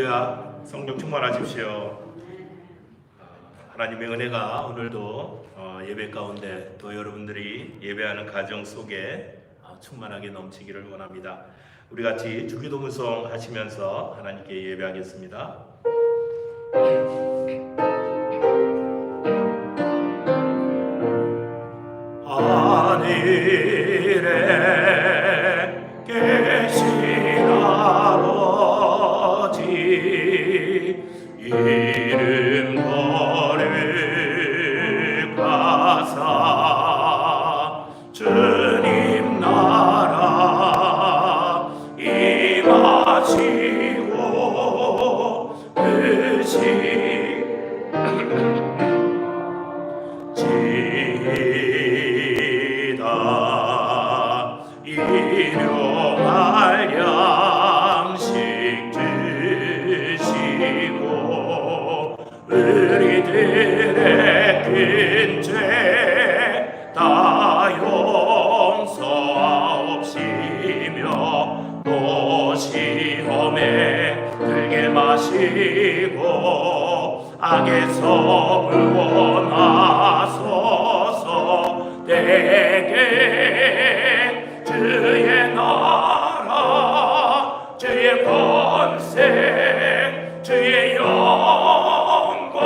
할렐루야. 성령 충만하십시오. 하나님의 은혜가 오늘도 예배 가운데 또 여러분들이 예배하는 가정 속에 충만하게 넘치기를 원합니다. 우리 같이 주기도문송 하시면서 하나님께 예배하겠습니다. 하늘에 계신 아버지 이름 거룩하사 주님 나라 임하시고 일용할 양식 주시고 우리들의 큰 죄 다 용서하옵시며 또 시험에 들게 마시고 악에서 구원하소서. 내게 주의 나라 주의 권세 주의 영광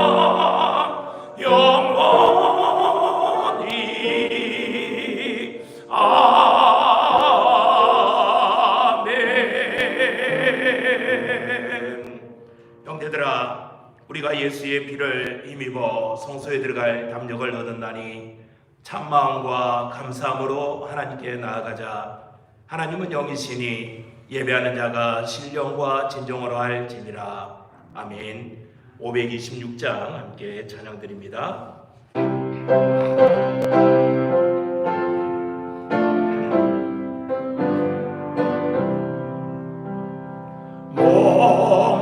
영원히 아멘. 형제들아, 우리가 예수의 피를 힘입어 성소에 들어갈 담력을 얻었나니 참마음과 감사함으로 하나님께 나아가자. 하나님은 영이시니 예배하는 자가 신령과 진정으로 할지니라. 아멘. 526장 함께 찬양드립니다.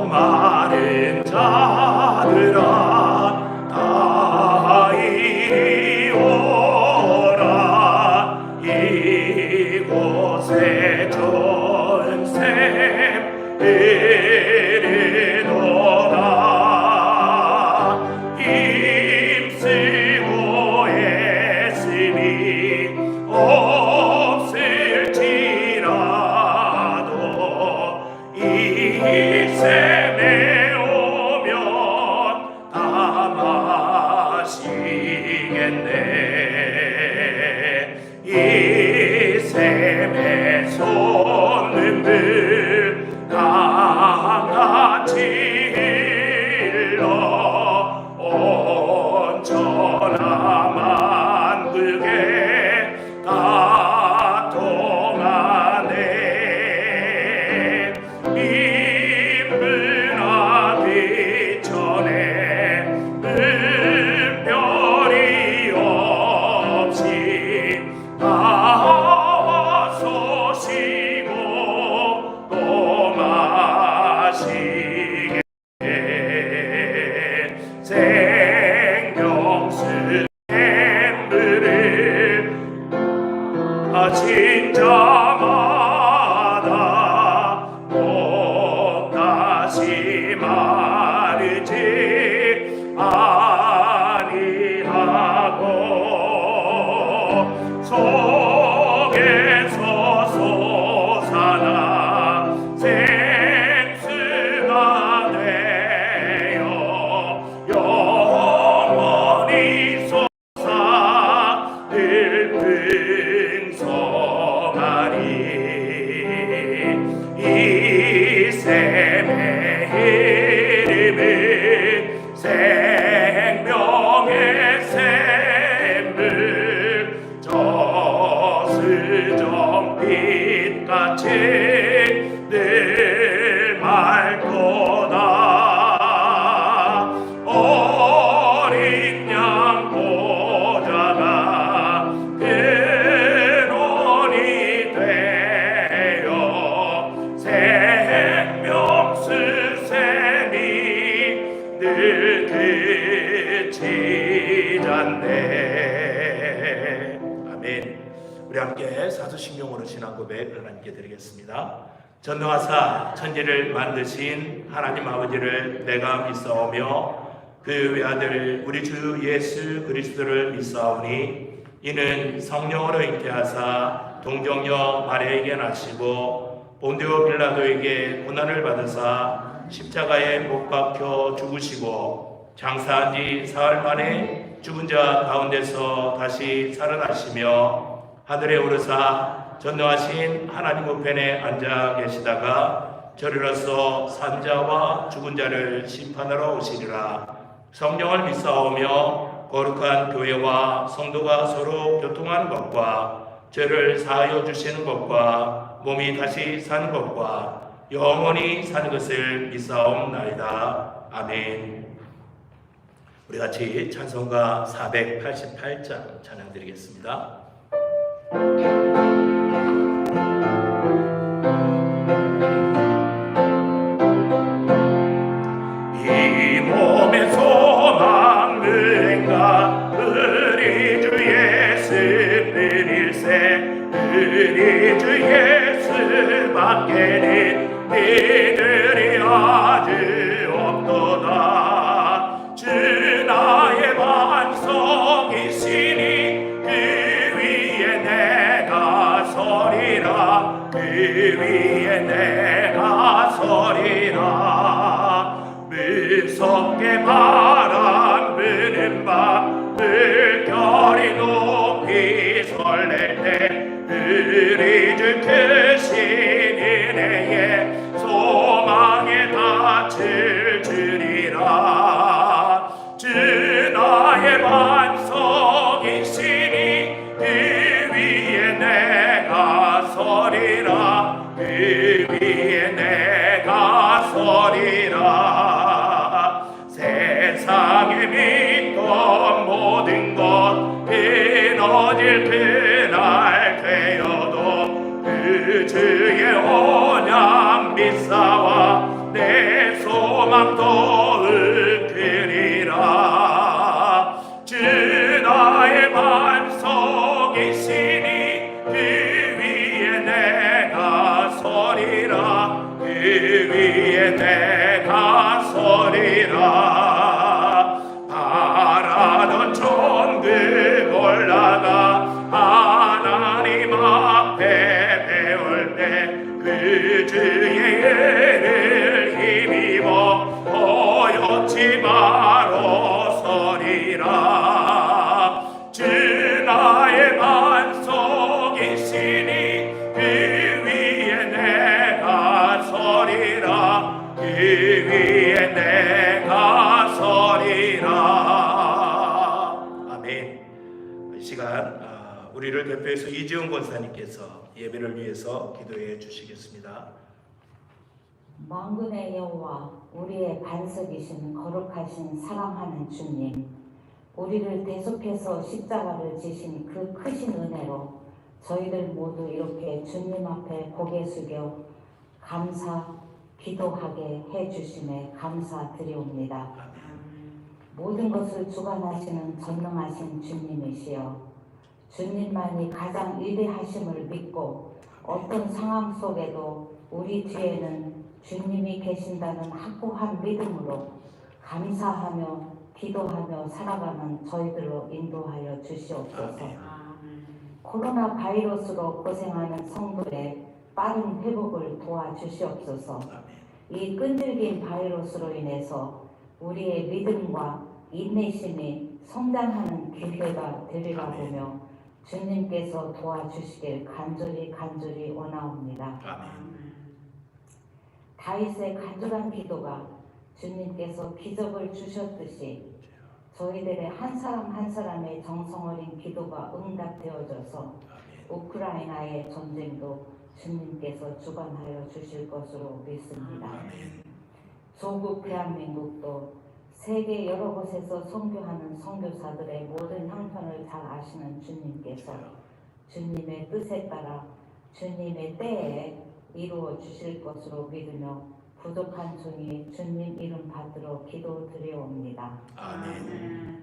목마른 자들아 이곳에 좋은 샘 이르도다. 힘쓰고 애쓰니 없을지라도 이 샘에 오면 다 마시겠네. 이 샘에 솟는들 강같이 흘러 온 천하 만국에 다 통하네. 인부나 비천에 별이 없이 나와 쏘시고 또 마시게 생명수 샘물을 가진 자마다 못 다시 마르지 아니하고 속에서 솟아나 생수가 되어 영원히 솟아 늘 풍성하리. 이 샘의 이름은 생명의 샘물 저수정빛같이 늘 맑도다. 어린 양 보좌가 근원이 되어 생명수 샘이 늘 그치지 않네. 아멘. 우리 함께 사도신경으로 신앙 고백 하나님께 드리겠습니다. 전능하사 천지를 만드신 하나님 아버지를 내가 믿사오며 그 외아들 우리 주 예수 그리스도를 믿사오니 이는 성령으로 잉태하사 동정녀 마리아에게 나시고 본디오 빌라도에게 고난을 받으사 십자가에 못 박혀 죽으시고 장사한 지 사흘 만에 죽은 자 가운데서 다시 살아나시며 하늘에 오르사 전능하신 하나님 우편에 앉아 계시다가 저리로서 산자와 죽은 자를 심판하러 오시리라. 성령을 믿사오며 거룩한 교회와 성도가 서로 교통하는 것과 죄를 사하여 주시는 것과 몸이 다시 사는 것과 영원히 사는 것을 믿사옵나이다. 아멘. 우리 같이 찬송가 488장 찬양드리겠습니다. 이 몸의 소망 누린가 우리 주 예수 뿐일세 우리 주 예수 밖에는 이들이 아주 없도다. 주 나의 반석이시니 그 위에 내가 서리라 그 위에 내가 서리라. 무섭게 바람 부는 밤 물결이 높이 설렐 때 우리 주 크신 은혜에 소망에 닿을 줄이라. 주 나의 반석이시니 그 위에 내가 서리라 그 위에 내가 서리라. 세상에 믿던 모든 것 끊어질 그날 되어도 그 주의 언약 믿사와 내 소망 더욱 크리라. 주 나의 반석이시니 그 위에 내가 서리라 그 위에 내가 서리라. 바라던 천국 올라가 하나님 앞에 배울 때 그 주의 은혜를 힘입어 허옇지 마로 서리라. 주 나의 반석이시니 그 위에 내가 서리라 그 위에 내가 서리라. 아멘. 이 시간 우리를 대표해서 이지훈 권사님께서 예배를 위해서 기도해 주시겠습니다. 만군의 여호와 우리의 반석이신 거룩하신 사랑하는 주님, 우리를 대속해서 십자가를 지신 그 크신 은혜로 저희들 모두 이렇게 주님 앞에 고개 숙여 감사 기도하게 해주심에 감사드리옵니다. 모든 것을 주관하시는 전능하신 주님이시여, 주님만이 가장 위대하심을 믿고 어떤 상황 속에도 우리 뒤에는 주님이 계신다는 확고한 믿음으로 감사하며 기도하며 살아가는 저희들로 인도하여 주시옵소서. 코로나 바이러스로 고생하는 성도의 빠른 회복을 도와주시옵소서. 이 끈질긴 바이러스로 인해서 우리의 믿음과 인내심이 성장하는 기회가 되리라 보며 주님께서 도와주시길 간절히 원하옵니다. 다윗의 간절한 기도가 주님께서 기적을 주셨듯이 저희들의 한 사람 한 사람의 정성 어린 기도가 응답되어져서 우크라이나의 전쟁도 주님께서 주관하여 주실 것으로 믿습니다. 조국 대한민국도 세계 여러 곳에서 선교하는 선교사들의 모든 형편을 잘 아시는 주님께서 주님의 뜻에 따라 주님의 때에 이루어 주실 것으로 믿으며 부족한 종이 주님 이름 받들어 기도드리옵니다. 아멘.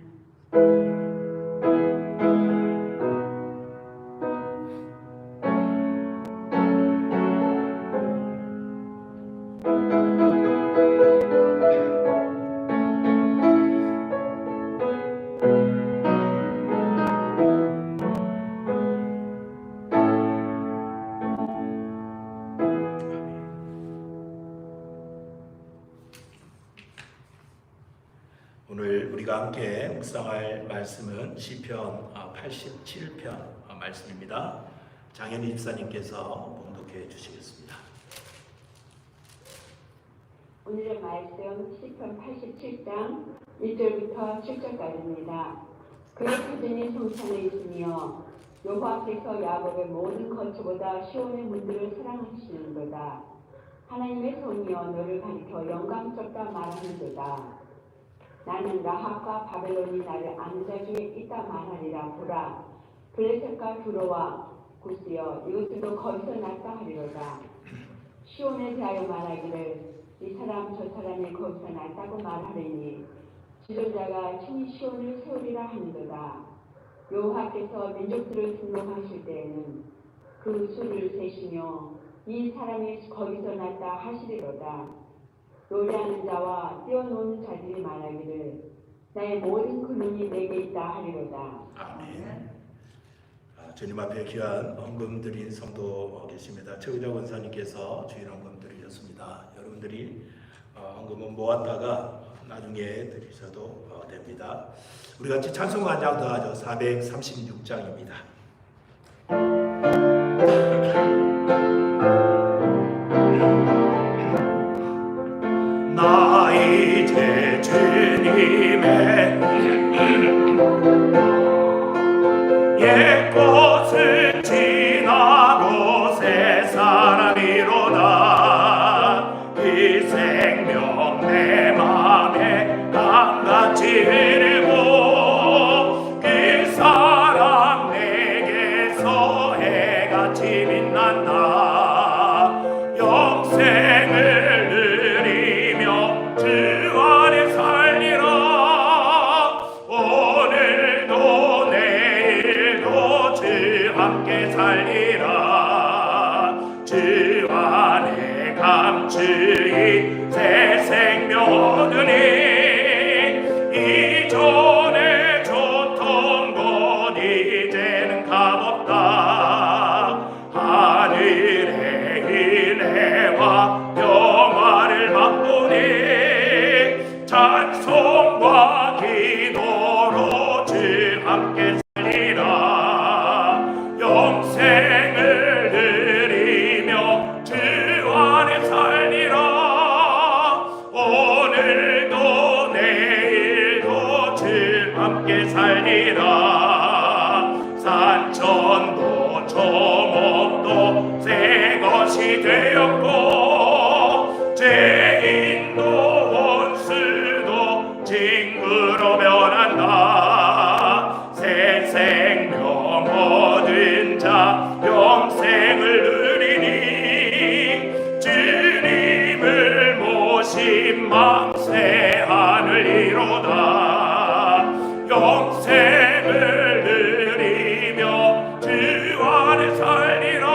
오늘 우리가 함께 묵상할 말씀은 시편 87편 말씀입니다. 장현희 집사님께서 봉독해 주시겠습니다. 오늘의 말씀 시편 87장 1절부터 7절까지입니다. 그의 사진이 성산에 있으며 여호와께서 야곱의 모든 거처보다 시온의 문들을 사랑하시는도다. 하나님의 손이여 너를 가리켜 영광스럽다 말하는도다. 나는 라합과 바벨론이 나를 아는 자 중에 있다 말하리라. 보라, 블레셋과 두로와 구스여 이것들도 거기서 났다 하리로다. 시온에 대하여 말하기를 이 사람 저 사람이 거기서 났다고 말하리니 지도자가 친히 시온을 세우리라 하는도다. 여호와께서 민족들을 등록하실 때에는 그 수를 세시며 이 사람이 거기서 났다 하시리로다. 노래하는 자와 뛰어노는 자들이 말하기를 나의 모든 근원이 내게 있다 하리로다. 아멘. 주님 앞에 귀한 헌금 드린 성도 계십니다. 최의자 권사님께서 주일 헌금 드리셨습니다. 여러분들이 헌금은 모았다가 나중에 드리셔도 됩니다. 우리 같이 찬송 한 장 더 하죠. 436장입니다. 나 이제 주님의 옛것은 지나고 새 사람이로다. 이 생명 내 맘에 강같이 흐르고 그 사랑 내게서 해같이 빛난다. 영생을 누리며 주 안에 살리라. 오늘도 내일도 주 함께 살리라. 주 안에 감추이 새 생명 얻으니 이전에 좋던 곳 이제는 값없다. 하늘의 은혜와 평화를 맛보니 찬송과 기도로 주 함께 살리라. 영생을 누리며 주 안에 살리라. 오늘도 내일도 주 함께 살리라. 산천도 초목도 새 것이 되었고 죄인도 원수도 친구로 변한다. 새 생명 얻은 자 영생을 누리니 주님을 모신 마음 새 하늘이로다. 영생을 누리며 주 안에 살리라.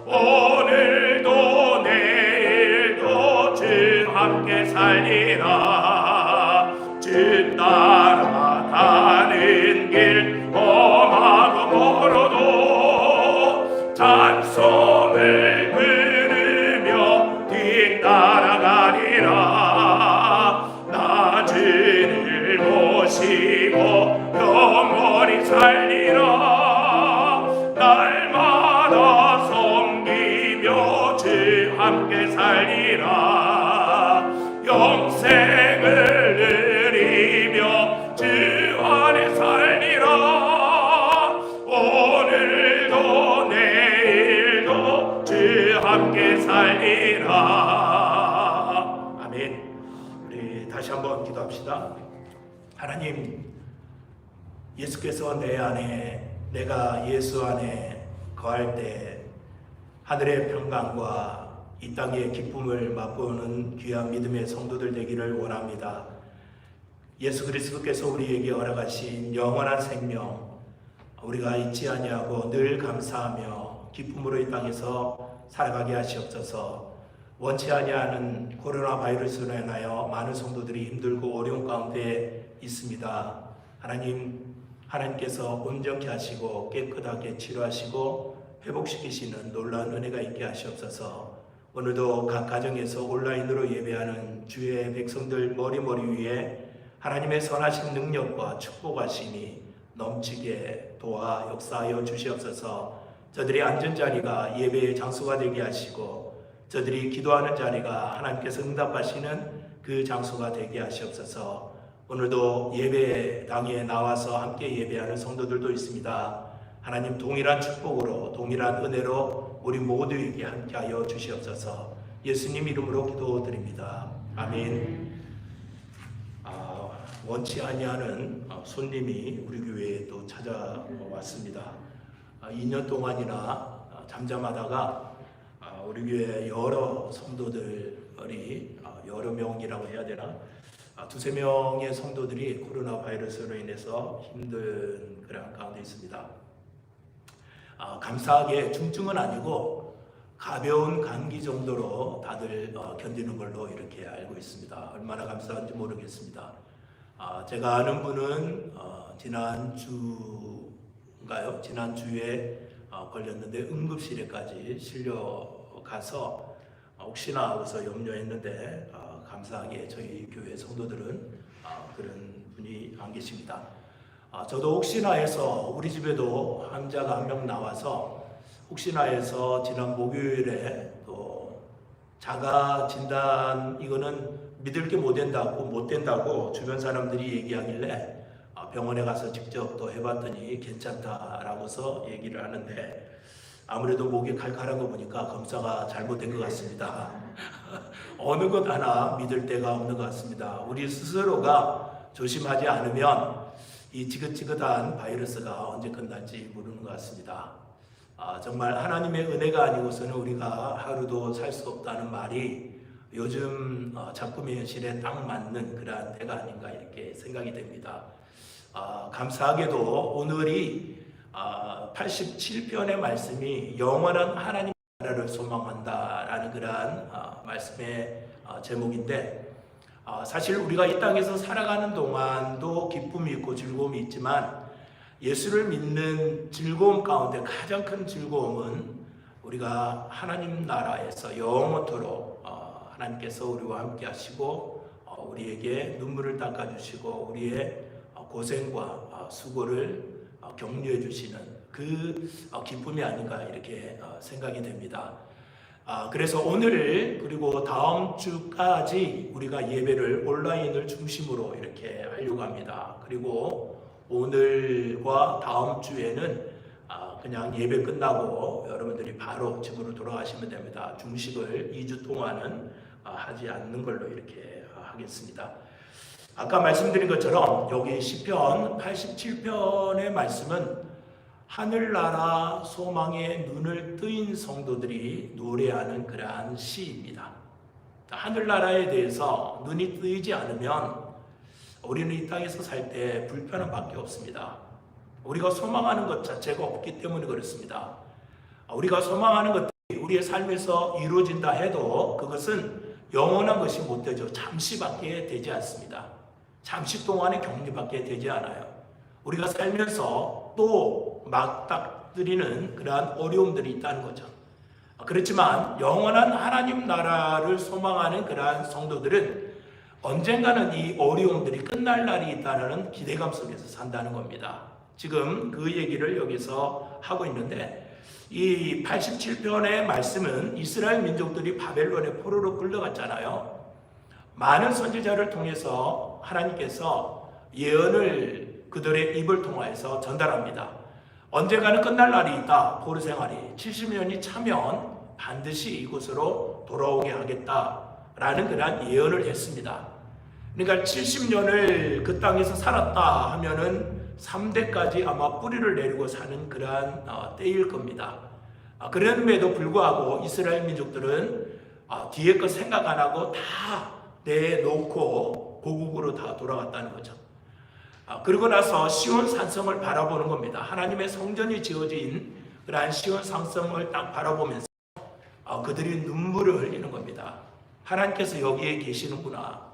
오늘도 내일도 주 함께 살리라. 주 따라가는 길 험하고 멀어도 찬송을 부르며 뒤따라가리라. 나 주를 모시고 영원히 살리라. 날마다 섬기며 주 함께 살리라. 영생을 누리며 주 안에 살리라. 오늘도 내일도 주 함께 살리라. 아멘. 우리 다시 한번 기도합시다. 하나님, 예수께서 내 안에, 내가 예수 안에 거할 때 하늘의 평강과 이 땅의 기쁨을 맛보는 귀한 믿음의 성도들 되기를 원합니다. 예수 그리스도께서 우리에게 허락하신 영원한 생명, 우리가 잊지 아니하고 늘 감사하며 기쁨으로 이 땅에서 살아가게 하시옵소서. 원치 아니하는 코로나 바이러스로 인하여 많은 성도들이 힘들고 어려운 가운데 있습니다. 하나님께서 온전케 하시고 깨끗하게 치료하시고 회복시키시는 놀라운 은혜가 있게 하시옵소서. 오늘도 각 가정에서 온라인으로 예배하는 주의 백성들 머리 위에 하나님의 선하신 능력과 축복하심이 넘치게 도와 역사하여 주시옵소서. 저들이 앉은 자리가 예배의 장소가 되게 하시고 저들이 기도하는 자리가 하나님께서 응답하시는 그 장소가 되게 하시옵소서. 오늘도 예배당에 나와서 함께 예배하는 성도들도 있습니다. 하나님 동일한 축복으로 동일한 은혜로 우리 모두에게 함께하여 주시옵소서. 예수님 이름으로 기도드립니다. 아멘. 원치 아니하는 손님이 우리 교회에 또 찾아왔습니다. 2년 동안이나 잠잠하다가 우리 교회 여러 성도들이 여러 명이라고 해야 되나? 두세 명의 성도들이 코로나 바이러스로 인해서 힘든 그런 가운데 있습니다. 감사하게 중증은 아니고 가벼운 감기 정도로 다들 견디는 걸로 이렇게 알고 있습니다. 얼마나 감사한지 모르겠습니다. 제가 아는 분은 지난주에 걸렸는데 응급실에까지 실려가서 혹시나 하고서 염려했는데 감사하게 저희 교회 성도들은 그런 분이 안 계십니다. 저도 혹시나 해서 우리 집에도 환자가 한 명 나와서 혹시나 해서 지난 목요일에 또 자가 진단 이거는 믿을 게 못 된다고 주변 사람들이 얘기하길래 병원에 가서 직접 또 해봤더니 괜찮다라고서 얘기를 하는데 아무래도 목이 칼칼한 거 보니까 검사가 잘못된 것 같습니다. 어느 것 하나 믿을 데가 없는 것 같습니다. 우리 스스로가 조심하지 않으면 이 지긋지긋한 바이러스가 언제 끝날지 모르는 것 같습니다. 정말 하나님의 은혜가 아니고서는 우리가 하루도 살 수 없다는 말이 요즘 작품의 현실에 딱 맞는 그러한 때가 아닌가 이렇게 생각이 됩니다. 감사하게도 오늘이 87편의 말씀이 영원한 하나님 나라를 소망한다라는 그러한 말씀의 제목인데 사실 우리가 이 땅에서 살아가는 동안도 기쁨이 있고 즐거움이 있지만 예수를 믿는 즐거움 가운데 가장 큰 즐거움은 우리가 하나님 나라에서 영원토록 하나님께서 우리와 함께 하시고 우리에게 눈물을 닦아주시고 우리의 고생과 수고를 격려해 주시는 그 기쁨이 아닌가 이렇게 생각이 됩니다. 그래서 오늘 그리고 다음 주까지 우리가 예배를 온라인을 중심으로 이렇게 하려고 합니다. 그리고 오늘과 다음 주에는 그냥 예배 끝나고 여러분들이 바로 집으로 돌아가시면 됩니다. 중식을 2주 동안은 하지 않는 걸로 이렇게 하겠습니다. 아까 말씀드린 것처럼 여기 시편 87편의 말씀은 하늘나라 소망에 눈을 뜨인 성도들이 노래하는 그러한 시입니다. 하늘나라에 대해서 눈이 뜨이지 않으면 우리는 이 땅에서 살 때 불편함 밖에 없습니다. 우리가 소망하는 것 자체가 없기 때문에 그렇습니다. 우리가 소망하는 것들이 우리의 삶에서 이루어진다 해도 그것은 영원한 것이 못 되죠. 잠시밖에 되지 않습니다. 잠시 동안의 격리밖에 되지 않아요. 우리가 살면서 또 맞닥뜨리는 그러한 어려움들이 있다는 거죠. 그렇지만 영원한 하나님 나라를 소망하는 그러한 성도들은 언젠가는 이 어려움들이 끝날 날이 있다는 기대감 속에서 산다는 겁니다. 지금 그 얘기를 여기서 하고 있는데 이 87편의 말씀은 이스라엘 민족들이 바벨론에 포로로 끌려갔잖아요. 많은 선지자를 통해서 하나님께서 예언을 그들의 입을 통하여서 전달합니다. 언젠가는 끝날 날이 있다. 포로 생활이 70년이 차면 반드시 이곳으로 돌아오게 하겠다라는 그러한 예언을 했습니다. 그러니까 70년을 그 땅에서 살았다 하면은 3대까지 아마 뿌리를 내리고 사는 그러한 때일 겁니다. 그럼에도 불구하고 이스라엘 민족들은 뒤에 거 생각 안 하고 다 내놓고 고국으로 다 돌아갔다는 거죠. 그러고 나서 시온 산성을 바라보는 겁니다. 하나님의 성전이 지어진 그러한 시온 산성을 딱 바라보면서 그들이 눈물을 흘리는 겁니다. 하나님께서 여기에 계시는구나.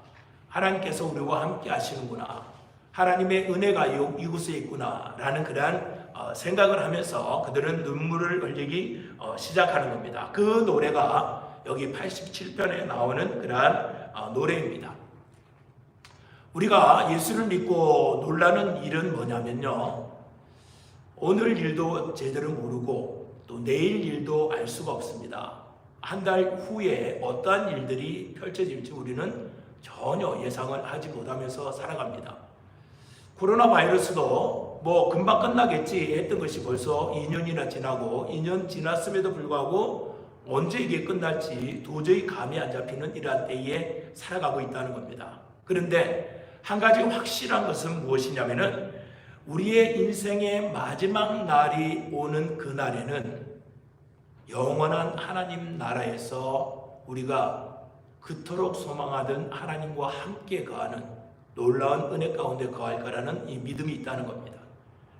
하나님께서 우리와 함께 하시는구나. 하나님의 은혜가 이곳에 있구나 라는 그러한 생각을 하면서 그들은 눈물을 흘리기 시작하는 겁니다. 그 노래가 여기 87편에 나오는 그러한 노래입니다. 우리가 예수를 믿고 놀라는 일은 뭐냐면요, 오늘 일도 제대로 모르고 또 내일 일도 알 수가 없습니다. 한 달 후에 어떠한 일들이 펼쳐질지 우리는 전혀 예상을 하지 못하면서 살아갑니다. 코로나 바이러스도 뭐 금방 끝나겠지 했던 것이 벌써 2년이나 지나고 2년 지났음에도 불구하고 언제 이게 끝날지 도저히 감이 안 잡히는 이러한 때에 살아가고 있다는 겁니다. 그런데 한 가지 확실한 것은 무엇이냐면은 우리의 인생의 마지막 날이 오는 그날에는 영원한 하나님 나라에서 우리가 그토록 소망하던 하나님과 함께 거하는 놀라운 은혜 가운데 거할 거라는 이 믿음이 있다는 겁니다.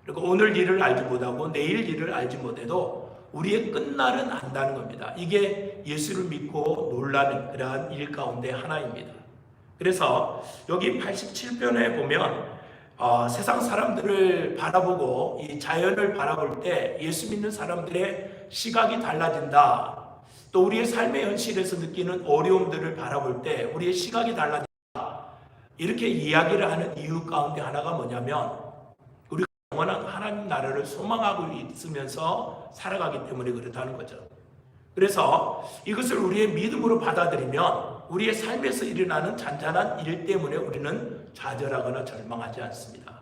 그리고 오늘 일을 알지 못하고 내일 일을 알지 못해도 우리의 끝날은 안다는 겁니다. 이게 예수를 믿고 놀라는 그러한 일 가운데 하나입니다. 그래서 여기 87편에 보면 세상 사람들을 바라보고 이 자연을 바라볼 때 예수 믿는 사람들의 시각이 달라진다. 또 우리의 삶의 현실에서 느끼는 어려움들을 바라볼 때 우리의 시각이 달라진다. 이렇게 이야기를 하는 이유 가운데 하나가 뭐냐면 우리가 영원한 하나님 나라를 소망하고 있으면서 살아가기 때문에 그렇다는 거죠. 그래서 이것을 우리의 믿음으로 받아들이면 우리의 삶에서 일어나는 잔잔한 일 때문에 우리는 좌절하거나 절망하지 않습니다.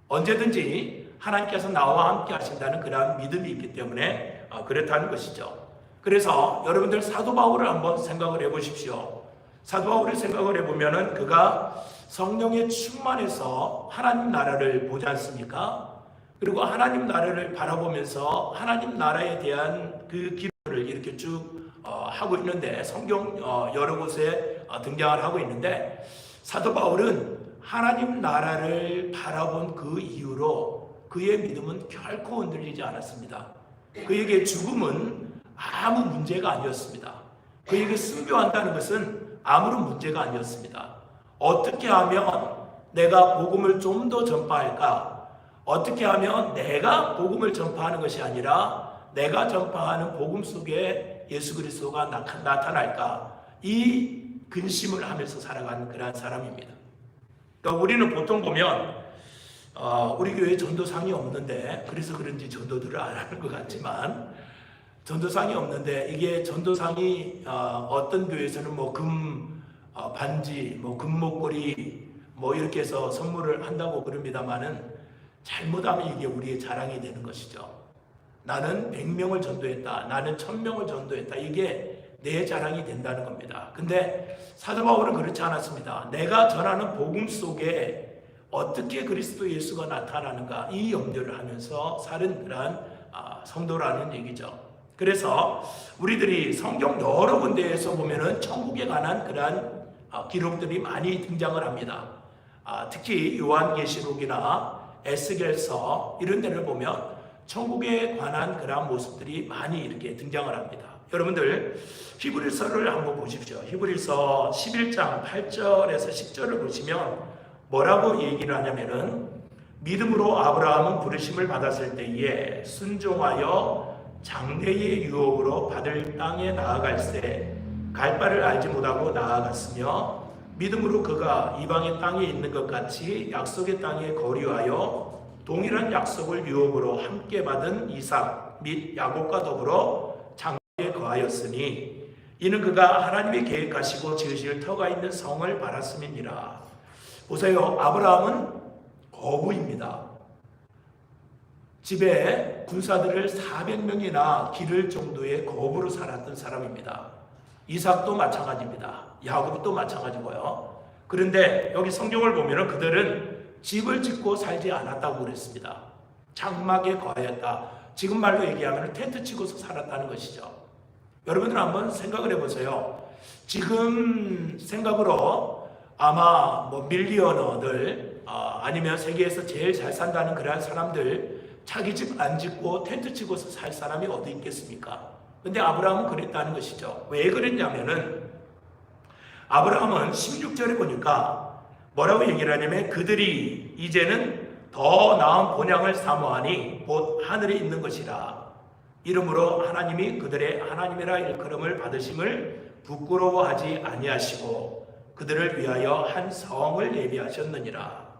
언제든지 하나님께서 나와 함께 하신다는 그러한 믿음이 있기 때문에 그렇다는 것이죠. 그래서 여러분들 사도 바울을 한번 생각을 해보십시오. 사도 바울을 생각을 해보면은 그가 성령에 충만해서 하나님 나라를 보지 않습니까? 그리고 하나님 나라를 바라보면서 하나님 나라에 대한 그 기도를 이렇게 쭉 하고 있는데 성경 여러 곳에 등장을 하고 있는데 사도 바울은 하나님 나라를 바라본 그 이후로 그의 믿음은 결코 흔들리지 않았습니다. 그에게 죽음은 아무 문제가 아니었습니다. 그에게 순교한다는 것은 아무런 문제가 아니었습니다. 어떻게 하면 내가 복음을 좀 더 전파할까? 어떻게 하면 내가 복음을 전파하는 것이 아니라 내가 전파하는 복음 속에 예수 그리스도가 나타날까? 이 근심을 하면서 살아가는 그러한 사람입니다. 그러니까 우리는 보통 보면 우리 교회에 전도상이 없는데 그래서 그런지 전도들을 안 하는 것 같지만 전도상이 없는데 이게 전도상이 어떤 교회에서는 뭐 반지, 뭐 금목걸이 뭐 이렇게 해서 선물을 한다고 그럽니다만은 잘못하면 이게 우리의 자랑이 되는 것이죠. 나는 100명을 전도했다. 나는 1000명을 전도했다. 이게 내 자랑이 된다는 겁니다. 근데 사도 바울은 그렇지 않았습니다. 내가 전하는 복음 속에 어떻게 그리스도 예수가 나타나는가 이 염려를 하면서 사는 그러한 성도라는 얘기죠. 그래서 우리들이 성경 여러 군데에서 보면은 천국에 관한 그러한 기록들이 많이 등장을 합니다. 특히 요한계시록이나 에스겔서 이런 데를 보면 천국에 관한 그러한 모습들이 많이 이렇게 등장을 합니다. 여러분들 히브리서를 한번 보십시오. 히브리서 11장 8절에서 10절을 보시면 뭐라고 얘기를 하냐면은 믿음으로 아브라함은 부르심을 받았을 때에 순종하여 장래의 유업으로 받을 땅에 나아갈새 갈 바를 알지 못하고 나아갔으며 믿음으로 그가 이방의 땅에 있는 것 같이 약속의 땅에 거류하여 동일한 약속을 유업으로 함께 받은 이삭 및 야곱과 더불어 장래에 거하였으니 이는 그가 하나님의 계획하시고 지으실 터가 있는 성을 바랐음이니라. 보세요. 아브라함은 거부입니다. 집에 군사들을 400명이나 기를 정도의 거부로 살았던 사람입니다. 이삭도 마찬가지입니다. 야곱도 마찬가지고요. 그런데 여기 성경을 보면 그들은 집을 짓고 살지 않았다고 그랬습니다. 장막에 거하였다. 지금 말로 얘기하면 텐트 치고서 살았다는 것이죠. 여러분들 한번 생각을 해보세요. 지금 생각으로 아마 뭐 밀리어너들 아니면 세계에서 제일 잘 산다는 그런 사람들 자기 집 안 짓고 텐트 치고서 살 사람이 어디 있겠습니까? 근데 아브라함은 그랬다는 것이죠. 왜 그랬냐면은 아브라함은 16절에 보니까 뭐라고 얘기를 하냐면 그들이 이제는 더 나은 본향을 사모하니 곧 하늘에 있는 것이라. 이러므로 하나님이 그들의 하나님이라 일컬음을 받으심을 부끄러워하지 아니하시고 그들을 위하여 한 성을 예비하셨느니라.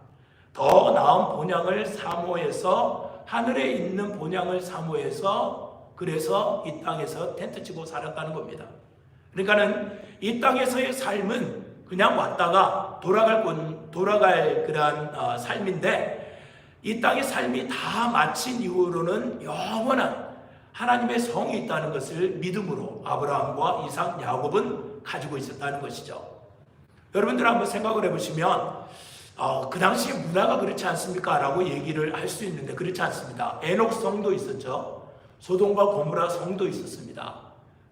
더 나은 본향을 사모해서 하늘에 있는 본향을 사모해서 그래서 이 땅에서 텐트 치고 살았다는 겁니다. 그러니까는 이 땅에서의 삶은 그냥 왔다가 돌아갈 그런 삶인데 이 땅의 삶이 다 마친 이후로는 영원한 하나님의 성이 있다는 것을 믿음으로 아브라함과 이삭, 야곱은 가지고 있었다는 것이죠. 여러분들 한번 생각을 해보시면 그 당시에 문화가 그렇지 않습니까? 라고 얘기를 할 수 있는데 그렇지 않습니다. 에녹 성도 있었죠. 소돔과 고모라 성도 있었습니다.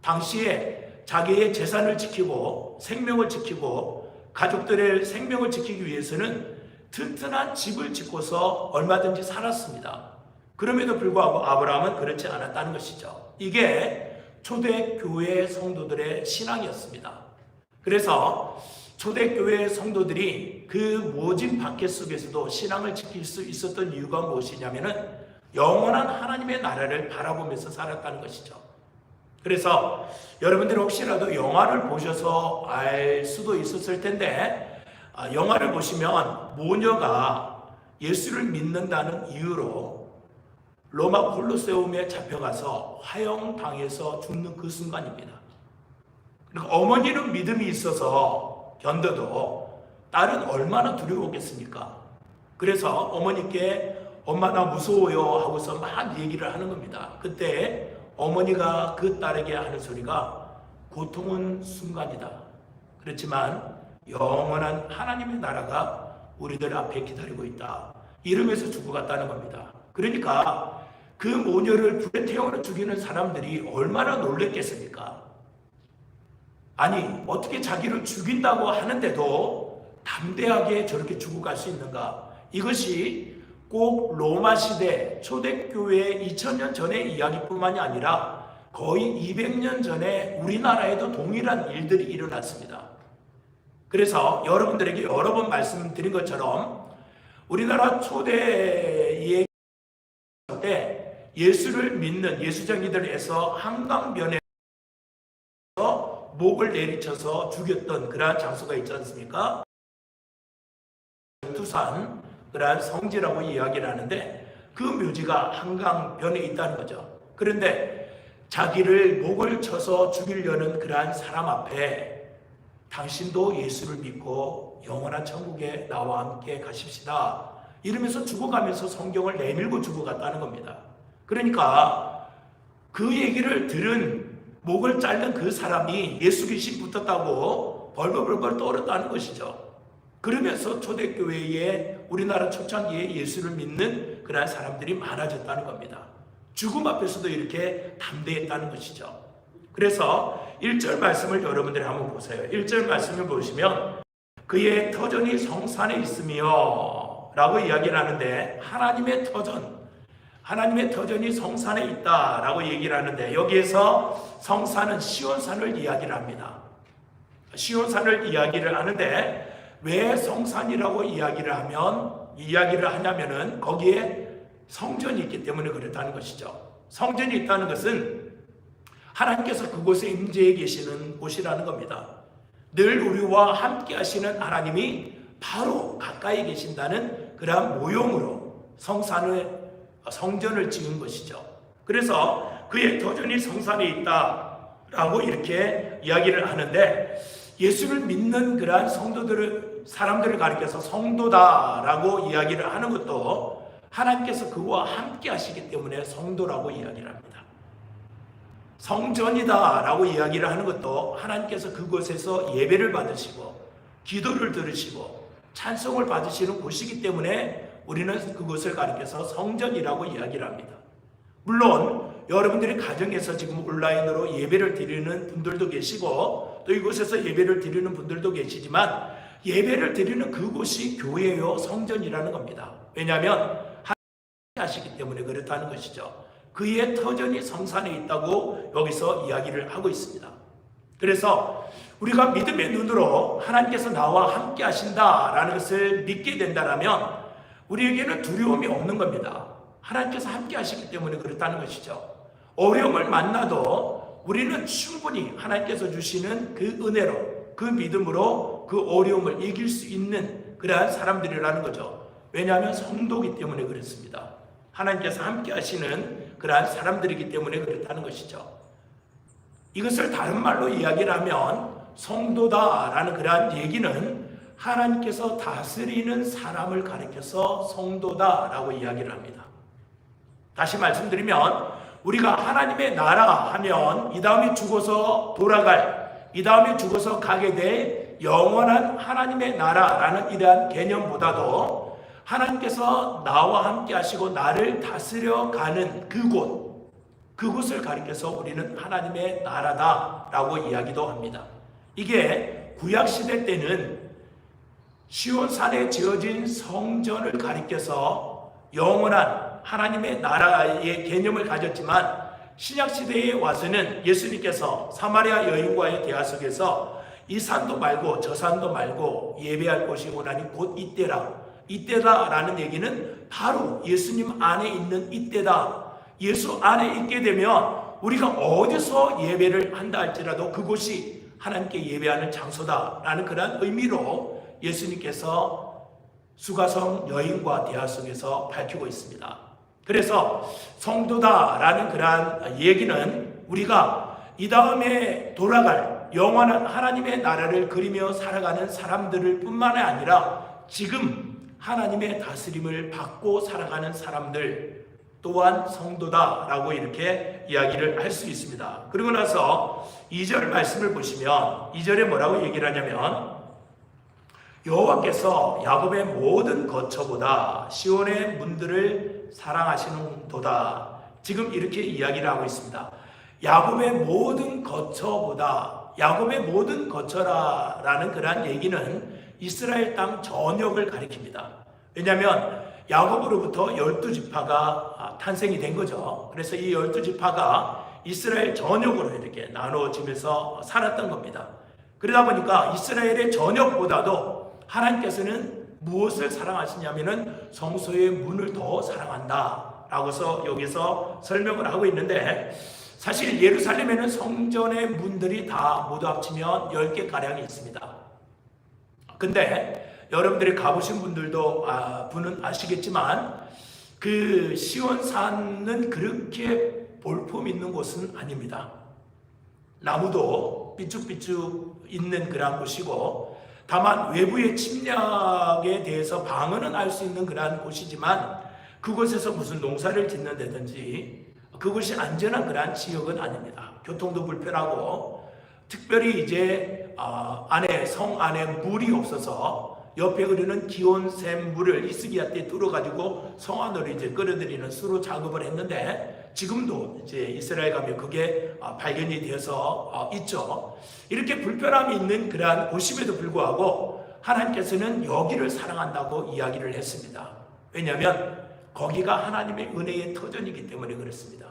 당시에 자기의 재산을 지키고 생명을 지키고 가족들의 생명을 지키기 위해서는 튼튼한 집을 짓고서 얼마든지 살았습니다. 그럼에도 불구하고 아브라함은 그렇지 않았다는 것이죠. 이게 초대교회 성도들의 신앙이었습니다. 그래서 초대교회 성도들이 그 모진 박해 속에서도 신앙을 지킬 수 있었던 이유가 무엇이냐면은 영원한 하나님의 나라를 바라보면서 살았다는 것이죠. 그래서 여러분들이 혹시라도 영화를 보셔서 알 수도 있었을 텐데 영화를 보시면 모녀가 예수를 믿는다는 이유로 로마 콜로세움에 잡혀가서 화형당해서 죽는 그 순간입니다. 그러니까 어머니는 믿음이 있어서 견뎌도 딸은 얼마나 두려웠겠습니까? 그래서 어머니께 엄마 나 무서워요 하고서 막 얘기를 하는 겁니다. 그때 어머니가 그 딸에게 하는 소리가 고통은 순간이다. 그렇지만 영원한 하나님의 나라가 우리들 앞에 기다리고 있다. 이러면서 죽어갔다는 겁니다. 그러니까 그 모녀를 불에 태워 죽이는 사람들이 얼마나 놀랬겠습니까? 아니 어떻게 자기를 죽인다고 하는데도 담대하게 저렇게 죽어갈 수 있는가? 이것이 꼭 로마 시대 초대교회 2000년 전의 이야기뿐만이 아니라 거의 200년 전에 우리나라에도 동일한 일들이 일어났습니다. 그래서 여러분들에게 여러 번 말씀드린 것처럼 우리나라 초대의 때 예수를 믿는 예수쟁이들에서 한강변에서 목을 내리쳐서 죽였던 그러한 장소가 있지 않습니까? 투산 그러한 성지라고 이야기를 하는데 그 묘지가 한강변에 있다는 거죠. 그런데 자기를 목을 쳐서 죽이려는 그러한 사람 앞에 당신도 예수를 믿고 영원한 천국에 나와 함께 가십시다. 이러면서 죽어가면서 성경을 내밀고 죽어갔다는 겁니다. 그러니까 그 얘기를 들은 목을 자른 그 사람이 예수 귀신 붙었다고 벌벌벌 떨었다는 것이죠. 그러면서 초대교회에 우리나라 초창기에 예수를 믿는 그러한 사람들이 많아졌다는 겁니다. 죽음 앞에서도 이렇게 담대했다는 것이죠. 그래서 1절 말씀을 여러분들이 한번 보세요. 1절 말씀을 보시면 그의 터전이 성산에 있으며 라고 이야기를 하는데 하나님의 터전이 성산에 있다라고 얘기를 하는데 여기에서 성산은 시온산을 이야기를 합니다. 시온산을 이야기를 하는데 왜 성산이라고 이야기를 하냐면은 거기에 성전이 있기 때문에 그렇다는 것이죠. 성전이 있다는 것은 하나님께서 그곳에 임재해 계시는 곳이라는 겁니다. 늘 우리와 함께 하시는 하나님이 바로 가까이 계신다는 그러한 모형으로 성전을 지은 것이죠. 그래서 그의 터전이 성산에 있다라고 이렇게 이야기를 하는데 예수를 믿는 그러한 사람들을 가리켜서 성도다라고 이야기를 하는 것도 하나님께서 그와 함께 하시기 때문에 성도라고 이야기를 합니다. 성전이다라고 이야기를 하는 것도 하나님께서 그곳에서 예배를 받으시고 기도를 들으시고 찬송을 받으시는 곳이기 때문에 우리는 그곳을 가리켜서 성전이라고 이야기를 합니다. 물론 여러분들이 가정에서 지금 온라인으로 예배를 드리는 분들도 계시고 또 이곳에서 예배를 드리는 분들도 계시지만 예배를 드리는 그곳이 교회요 성전이라는 겁니다. 왜냐하면 하나님이 하시기 때문에 그렇다는 것이죠. 그의 터전이 성산에 있다고 여기서 이야기를 하고 있습니다. 그래서 우리가 믿음의 눈으로 하나님께서 나와 함께 하신다라는 것을 믿게 된다면 우리에게는 두려움이 없는 겁니다. 하나님께서 함께 하시기 때문에 그렇다는 것이죠. 어려움을 만나도 우리는 충분히 하나님께서 주시는 그 은혜로 그 믿음으로 그 어려움을 이길 수 있는 그러한 사람들이라는 거죠. 왜냐하면 성도기 때문에 그렇습니다. 하나님께서 함께 하시는 그러한 사람들이기 때문에 그렇다는 것이죠. 이것을 다른 말로 이야기를 하면 성도다라는 그러한 얘기는 하나님께서 다스리는 사람을 가리켜서 성도다라고 이야기를 합니다. 다시 말씀드리면 우리가 하나님의 나라 하면 이 다음에 죽어서 돌아갈, 이 다음에 죽어서 가게 될 영원한 하나님의 나라라는 이러한 개념보다도 하나님께서 나와 함께 하시고 나를 다스려 가는 그곳을 가리켜서 우리는 하나님의 나라다라고 이야기도 합니다. 이게 구약시대 때는 시온산에 지어진 성전을 가리켜서 영원한 하나님의 나라의 개념을 가졌지만 신약시대에 와서는 예수님께서 사마리아 여인과의 대화 속에서 이 산도 말고 저 산도 말고 예배할 곳이 오나니 곧 이때다라는 얘기는 바로 예수님 안에 있는 이때다. 예수 안에 있게 되면 우리가 어디서 예배를 한다 할지라도 그곳이 하나님께 예배하는 장소다라는 그런 의미로 예수님께서 수가성 여인과 대화 속에서 밝히고 있습니다. 그래서 성도다라는 그러한 얘기는 우리가 이 다음에 돌아갈 영원한 하나님의 나라를 그리며 살아가는 사람들을 뿐만 아니라 지금 하나님의 다스림을 받고 살아가는 사람들 또한 성도다라고 이렇게 이야기를 할 수 있습니다. 그리고 나서 2절 말씀을 보시면 2절에 뭐라고 얘기를 하냐면 여호와께서 야곱의 모든 거처보다 시온의 문들을 사랑하시는도다. 지금 이렇게 이야기를 하고 있습니다. 야곱의 모든 거처보다, 야곱의 모든 거처라는 그러한 얘기는 이스라엘 땅 전역을 가리킵니다. 왜냐하면 야곱으로부터 12지파가 탄생이 된 거죠. 그래서 이 12지파가 이스라엘 전역으로 이렇게 나누어지면서 살았던 겁니다. 그러다 보니까 이스라엘의 전역보다도 하나님께서는 무엇을 사랑하시냐면은 성소의 문을 더 사랑한다 라고서 여기서 설명을 하고 있는데, 사실 예루살렘에는 성전의 문들이 다 모두 합치면 10개가량이 있습니다. 근데 여러분들이 가보신 분은 아시겠지만 그 시온산은 그렇게 볼품 있는 곳은 아닙니다. 나무도 삐쭉삐쭉 있는 그런 곳이고, 다만 외부의 침략에 대해서 방어는 할 수 있는 그러한 곳이지만 그곳에서 무슨 농사를 짓는다든지 그것이 안전한 그러한 지역은 아닙니다. 교통도 불편하고, 특별히 이제 성 안에 물이 없어서 옆에 흐르는 기온샘 물을 이스기야 때 뚫어가지고 성 안으로 이제 끌어들이는 수로 작업을 했는데, 지금도 이제 이스라엘 가면 그게 발견이 되어서 있죠. 이렇게 불편함이 있는 그러한 곳임에도 불구하고 하나님께서는 여기를 사랑한다고 이야기를 했습니다. 왜냐하면 거기가 하나님의 은혜의 터전이기 때문에 그렇습니다.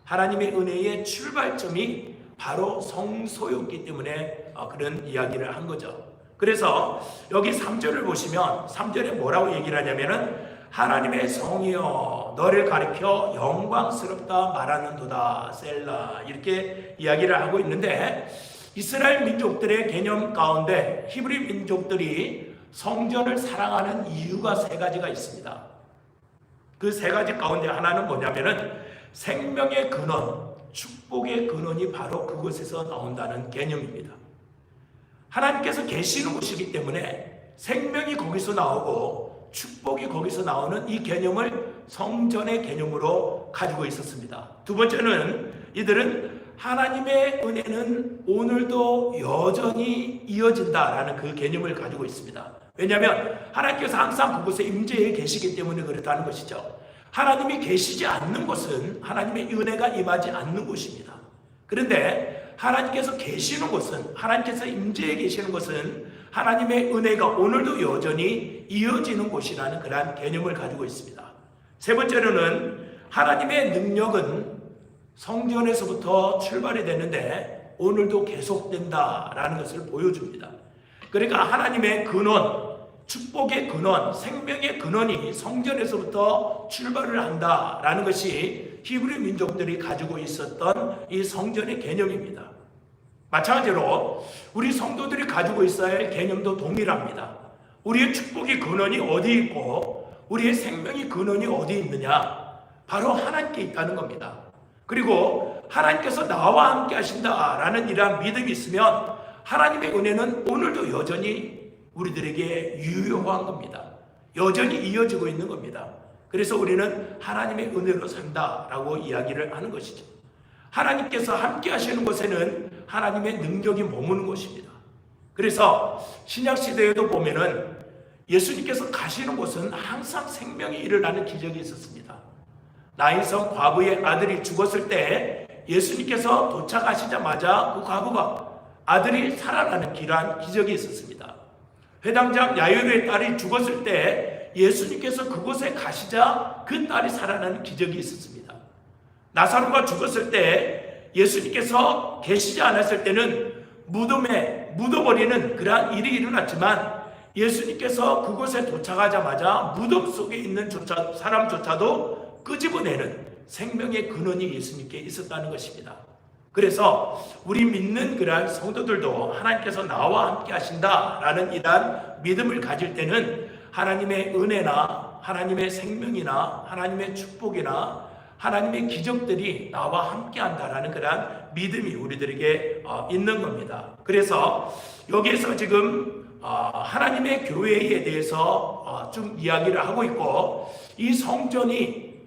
하나님의 은혜의 출발점이 바로 성소였기 때문에 그런 이야기를 한 거죠. 그래서 여기 3절을 보시면 3절에 뭐라고 얘기를 하냐면은 하나님의 성이여 너를 가리켜 영광스럽다 말하는도다 셀라, 이렇게 이야기를 하고 있는데, 이스라엘 민족들의 개념 가운데 히브리 민족들이 성전을 사랑하는 이유가 3가지가 있습니다. 그 3가지 가운데 하나는 뭐냐면은 생명의 근원, 축복의 근원이 바로 그곳에서 나온다는 개념입니다. 하나님께서 계시는 곳이기 때문에 생명이 거기서 나오고 축복이 거기서 나오는 이 개념을 성전의 개념으로 가지고 있었습니다. 두 번째는 이들은 하나님의 은혜는 오늘도 여전히 이어진다라는 그 개념을 가지고 있습니다. 왜냐하면 하나님께서 항상 그곳에 임재해 계시기 때문에 그렇다는 것이죠. 하나님이 계시지 않는 곳은 하나님의 은혜가 임하지 않는 곳입니다. 그런데 하나님께서 계시는 곳은, 하나님께서 임재해 계시는 곳은 하나님의 은혜가 오늘도 여전히 이어지는 곳이라는 그러한 개념을 가지고 있습니다. 세 번째로는 하나님의 능력은 성전에서부터 출발이 되는데 오늘도 계속된다라는 것을 보여줍니다. 그러니까 하나님의 근원, 축복의 근원, 생명의 근원이 성전에서부터 출발을 한다라는 것이 히브리 민족들이 가지고 있었던 이 성전의 개념입니다. 마찬가지로 우리 성도들이 가지고 있어야 할 개념도 동일합니다. 우리의 축복의 근원이 어디 있고 우리의 생명의 근원이 어디 있느냐? 바로 하나님께 있다는 겁니다. 그리고 하나님께서 나와 함께 하신다라는 이러한 믿음이 있으면 하나님의 은혜는 오늘도 여전히 우리들에게 유효한 겁니다. 여전히 이어지고 있는 겁니다. 그래서 우리는 하나님의 은혜로 산다라고 이야기를 하는 것이죠. 하나님께서 함께 하시는 곳에는 하나님의 능력이 머무는 곳입니다. 그래서 신약시대에도 보면은 예수님께서 가시는 곳은 항상 생명이 일어나는 기적이 있었습니다. 나인성 과부의 아들이 죽었을 때 예수님께서 도착하시자마자 그 과부가 아들이 살아나는 길한 기적이 있었습니다. 회당장 야이로의 딸이 죽었을 때 예수님께서 그곳에 가시자 그 딸이 살아나는 기적이 있었습니다. 나사로가 죽었을 때 예수님께서 계시지 않았을 때는 무덤에 묻어버리는 그러한 일이 일어났지만 예수님께서 그곳에 도착하자마자 무덤 속에 있는 사람조차도 끄집어내는 생명의 근원이 예수님께 있었다는 것입니다. 그래서 우리 믿는 그러한 성도들도 하나님께서 나와 함께 하신다라는 이러한 믿음을 가질 때는 하나님의 은혜나 하나님의 생명이나 하나님의 축복이나 하나님의 기적들이 나와 함께 한다라는 그러한 믿음이 우리들에게 있는 겁니다. 그래서 여기에서 지금 하나님의 교회에 대해서 좀 이야기를 하고 있고, 이 성전이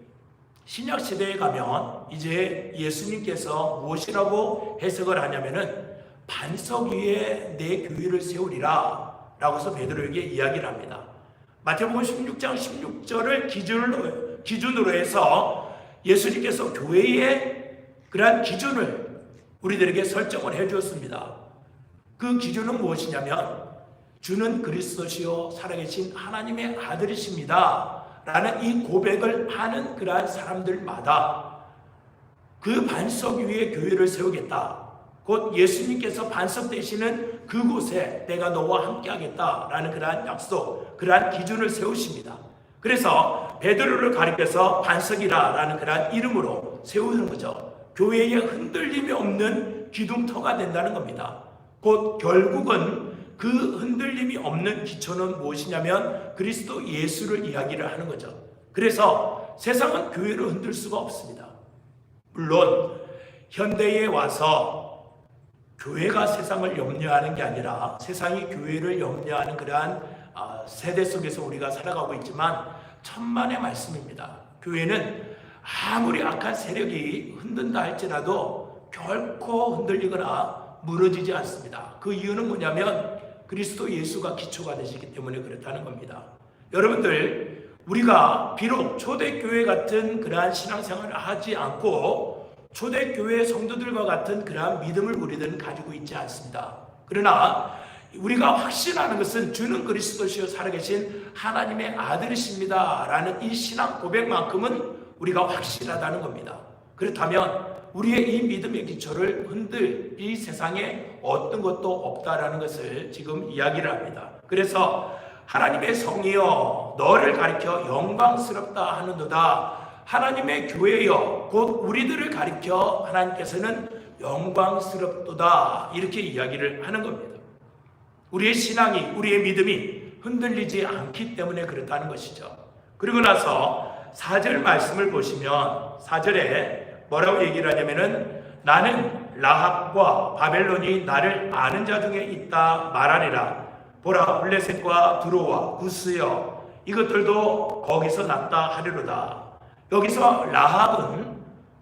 신약 시대에 가면 이제 예수님께서 무엇이라고 해석을 하냐면은 반석 위에 내 교회를 세우리라 라고 해서 베드로에게 이야기를 합니다. 마태복음 16장 16절을 기준으로 해서 예수님께서 교회의 그러한 기준을 우리들에게 설정을 해 주었습니다. 그 기준은 무엇이냐면 주는 그리스도시요 살아계신 하나님의 아들이십니다 라는 이 고백을 하는 그러한 사람들마다 그 반석 위에 교회를 세우겠다, 곧 예수님께서 반석 되시는 그곳에 내가 너와 함께 하겠다라는 그러한 약속, 그러한 기준을 세우십니다. 그래서 베드로를 가리켜서 반석이라라는 그러한 이름으로 세우는 거죠. 교회에 흔들림이 없는 기둥터가 된다는 겁니다. 곧 결국은 그 흔들림이 없는 기초는 무엇이냐면 그리스도 예수를 이야기를 하는 거죠. 그래서 세상은 교회를 흔들 수가 없습니다. 물론 현대에 와서 교회가 세상을 염려하는 게 아니라 세상이 교회를 염려하는 그러한 세대 속에서 우리가 살아가고 있지만 천만의 말씀입니다. 교회는 아무리 악한 세력이 흔든다 할지라도 결코 흔들리거나 무너지지 않습니다. 그 이유는 뭐냐면 그리스도 예수가 기초가 되시기 때문에 그렇다는 겁니다. 여러분들, 우리가 비록 초대교회 같은 그러한 신앙생활을 하지 않고 초대교회 성도들과 같은 그러한 믿음을 우리들은 가지고 있지 않습니다. 그러나 우리가 확신하는 것은 주는 그리스도시요 살아계신 하나님의 아들이십니다 라는 이 신앙 고백만큼은 우리가 확실하다는 겁니다. 그렇다면 우리의 이 믿음의 기초를 흔들 이 세상에 어떤 것도 없다라는 것을 지금 이야기를 합니다. 그래서 하나님의 성이여 너를 가리켜 영광스럽다 하는도다. 하나님의 교회여 곧 우리들을 가리켜 하나님께서는 영광스럽도다, 이렇게 이야기를 하는 겁니다. 우리의 신앙이, 우리의 믿음이 흔들리지 않기 때문에 그렇다는 것이죠. 그리고 나서 4절 말씀을 보시면 4절에 뭐라고 얘기를 하냐면은 나는 라합과 바벨론이 나를 아는 자 중에 있다 말하리라. 보라 블레셋과 드로와 구스여 이것들도 거기서 났다 하리로다. 여기서 라합은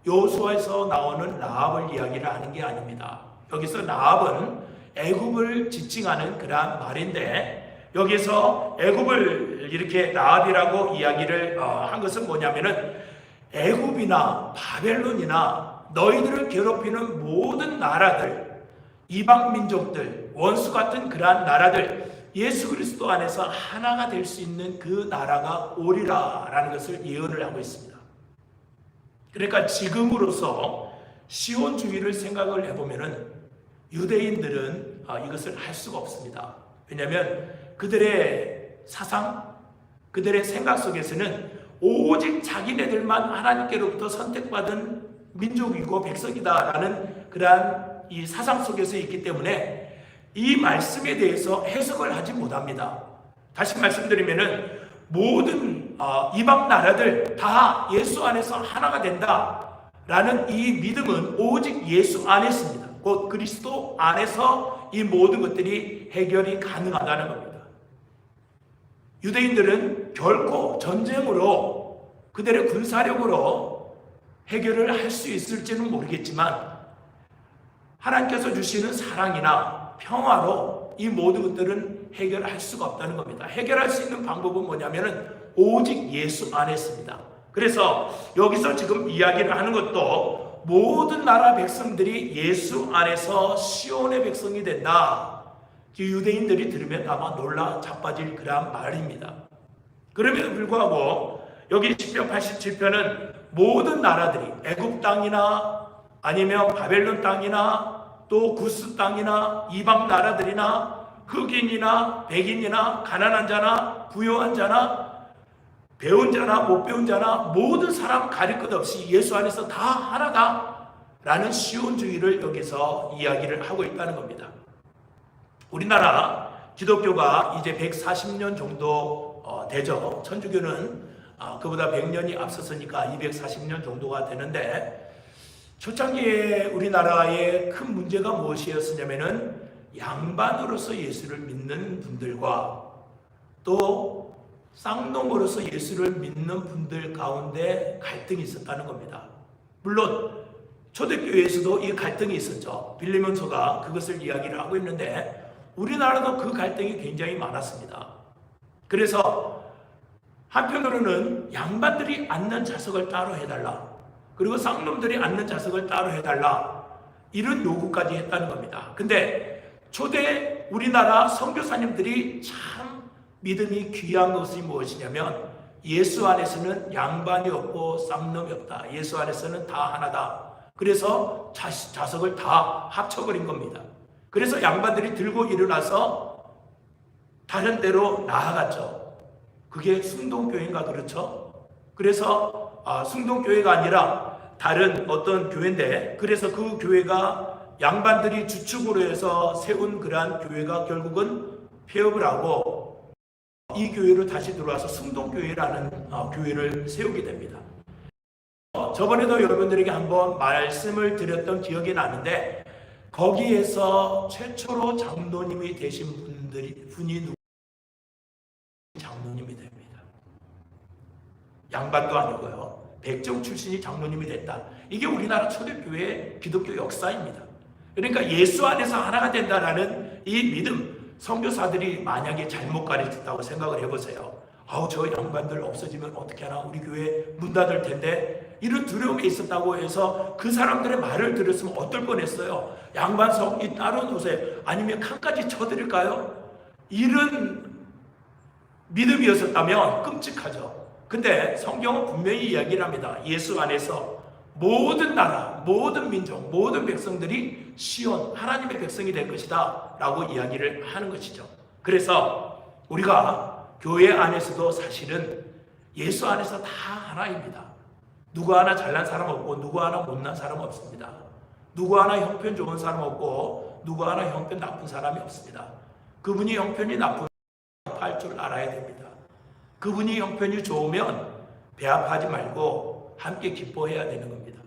여호수아에서 나오는 라합을 이야기를 하는 게 아닙니다. 여기서 라합은 애굽을 지칭하는 그러한 말인데, 여기서 애굽을 이렇게 라합이라고 이야기를 한 것은 뭐냐면은 애굽이나 바벨론이나 너희들을 괴롭히는 모든 나라들, 이방 민족들, 원수 같은 그러한 나라들, 예수 그리스도 안에서 하나가 될 수 있는 그 나라가 오리라 라는 것을 예언을 하고 있습니다. 그러니까 지금으로서 시온주의를 생각을 해보면은 유대인들은 이것을 할 수가 없습니다. 왜냐하면 그들의 사상, 그들의 생각 속에서는 오직 자기네들만 하나님께로부터 선택받은 민족이고 백성이다라는 그러한 이 사상 속에서 있기 때문에 이 말씀에 대해서 해석을 하지 못합니다. 다시 말씀드리면은 모든 이방 나라들 다 예수 안에서 하나가 된다라는 이 믿음은 오직 예수 안에 있습니다. 곧 그리스도 안에서 이 모든 것들이 해결이 가능하다는 겁니다. 유대인들은 결코 전쟁으로 그들의 군사력으로 해결을 할 수 있을지는 모르겠지만 하나님께서 주시는 사랑이나 평화로 이 모든 것들은 해결할 수가 없다는 겁니다. 해결할 수 있는 방법은 뭐냐면은 오직 예수 안에 있습니다. 그래서 여기서 지금 이야기를 하는 것도 모든 나라 백성들이 예수 안에서 시온의 백성이 된다. 유대인들이 들으면 아마 놀라 자빠질 그런 말입니다. 그럼에도 불구하고 여기 시편 87편은 모든 나라들이 애굽 땅이나 아니면 바벨론 땅이나 또 구스 땅이나 이방 나라들이나 흑인이나 백인이나 가난한 자나 부유한 자나 배운 자나 못 배운 자나 모든 사람 가릴 것 없이 예수 안에서 다 하나다 라는 시온주의를 여기서 이야기를 하고 있다는 겁니다. 우리나라 기독교가 이제 140년 정도 되죠. 천주교는 그보다 100년이 앞섰으니까 240년 정도가 되는데 초창기에 우리나라의 큰 문제가 무엇이었냐면은 양반으로서 예수를 믿는 분들과 또 쌍놈으로서 예수를 믿는 분들 가운데 갈등이 있었다는 겁니다. 물론 초대교회에서도 이 갈등이 있었죠. 빌레몬서가 그것을 이야기를 하고 있는데 우리나라도 그 갈등이 굉장히 많았습니다. 그래서 한편으로는 양반들이 앉는 좌석을 따로 해달라, 그리고 쌍놈들이 앉는 좌석을 따로 해달라, 이런 요구까지 했다는 겁니다. 근데 초대 우리나라 선교사님들이 참 믿음이 귀한 것이 무엇이냐면 예수 안에서는 양반이 없고 쌍놈이 없다. 예수 안에서는 다 하나다. 그래서 좌석을 다 합쳐버린 겁니다. 그래서 양반들이 들고 일어나서 다른 데로 나아갔죠. 그게 숭동교회인가 그렇죠? 그래서 숭동교회가 아니라 다른 어떤 교회인데, 그래서 그 교회가 양반들이 주축으로 해서 세운 그러한 교회가 결국은 폐업을 하고 이 교회로 다시 들어와서 숭동교회라는 교회를 세우게 됩니다. 저번에도 여러분들에게 한번 말씀을 드렸던 기억이 나는데 거기에서 최초로 장로님이 되신 분이 누구? 장로님이 됩니다. 양반도 아니고요. 백정 출신이 장로님이 됐다. 이게 우리나라 초대교회의 기독교 역사입니다. 그러니까 예수 안에서 하나가 된다라는 이 믿음, 선교사들이 만약에 잘못 가르쳤다고 생각을 해보세요. 저 양반들 없어지면 어떻게 하나, 우리 교회 문 닫을 텐데, 이런 두려움이 있었다고 해서 그 사람들의 말을 들었으면 어떨 뻔했어요. 양반석 이 따로 놓으세요. 아니면 칸까지 쳐드릴까요? 이런 믿음이었었다면 끔찍하죠. 근데 성경은 분명히 이야기를 합니다. 예수 안에서 모든 나라, 모든 민족, 모든 백성들이 시온, 하나님의 백성이 될 것이다 라고 이야기를 하는 것이죠. 그래서 우리가 교회 안에서도 사실은 예수 안에서 다 하나입니다. 누구 하나 잘난 사람 없고 누구 하나 못난 사람 없습니다. 누구 하나 형편 좋은 사람 없고 누구 하나 형편 나쁜 사람이 없습니다. 그분이 형편이 나쁘면 배합할 줄 알아야 됩니다. 그분이 형편이 좋으면 배합하지 말고 함께 기뻐해야 되는 겁니다.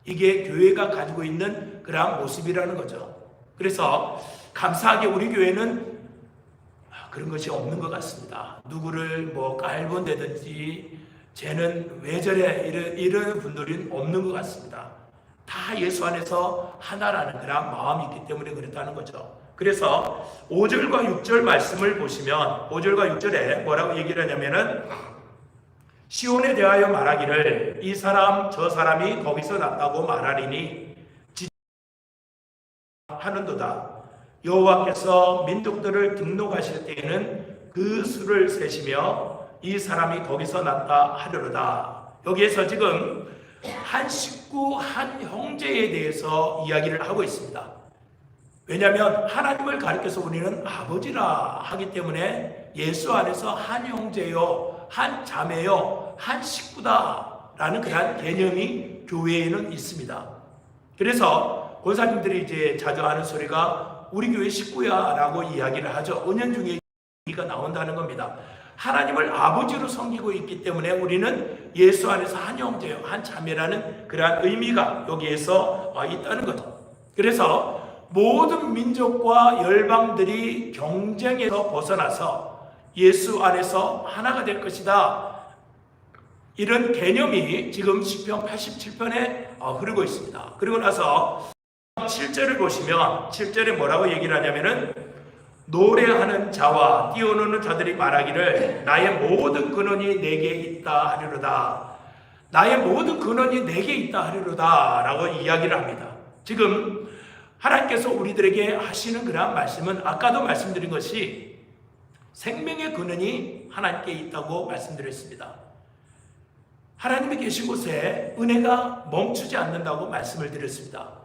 이게 교회가 가지고 있는 그러한 모습이라는 거죠. 그래서 감사하게 우리 교회는 그런 것이 없는 것 같습니다. 누구를 깔본다든지 쟤는 왜 저래 이런 분들은 없는 것 같습니다. 다 예수 안에서 하나라는 그런 마음이 있기 때문에 그렇다는 거죠. 그래서 5절과 6절 말씀을 보시면 5절과 6절에 뭐라고 얘기를 하냐면은 시온에 대하여 말하기를 이 사람 저 사람이 거기서 났다고 말하리니 하는도다. 여호와께서 민족들을 등록하실 때에는 그 수를 세시며 이 사람이 거기서 났다 하려로다. 여기에서 지금 한 식구 한 형제에 대해서 이야기를 하고 있습니다. 왜냐하면 하나님을 가리켜서 우리는 아버지라 하기 때문에 예수 안에서 한 형제요, 한 자매요, 한 식구다 라는 그런 개념이 교회에는 있습니다. 그래서 권사님들이 이제 자주 하는 소리가 우리 교회 식구야라고 이야기를 하죠. 은연중에 얘기가 나온다는 겁니다. 하나님을 아버지로 섬기고 있기 때문에 우리는 예수 안에서 한 형제요, 한 자매라는 그러한 의미가 여기에서 있다는 거죠. 그래서 모든 민족과 열방들이 경쟁에서 벗어나서 예수 안에서 하나가 될 것이다. 이런 개념이 지금 시편 87편에 흐르고 있습니다. 그리고 나서 7절을 보시면 7절에 뭐라고 얘기를 하냐면은 노래하는 자와 뛰어노는 자들이 말하기를 나의 모든 근원이 내게 있다 하리로다. 나의 모든 근원이 내게 있다 하리로다 라고 이야기를 합니다. 지금 하나님께서 우리들에게 하시는 그러한 말씀은 아까도 말씀드린 것이 생명의 근원이 하나님께 있다고 말씀드렸습니다. 하나님이 계신 곳에 은혜가 멈추지 않는다고 말씀을 드렸습니다.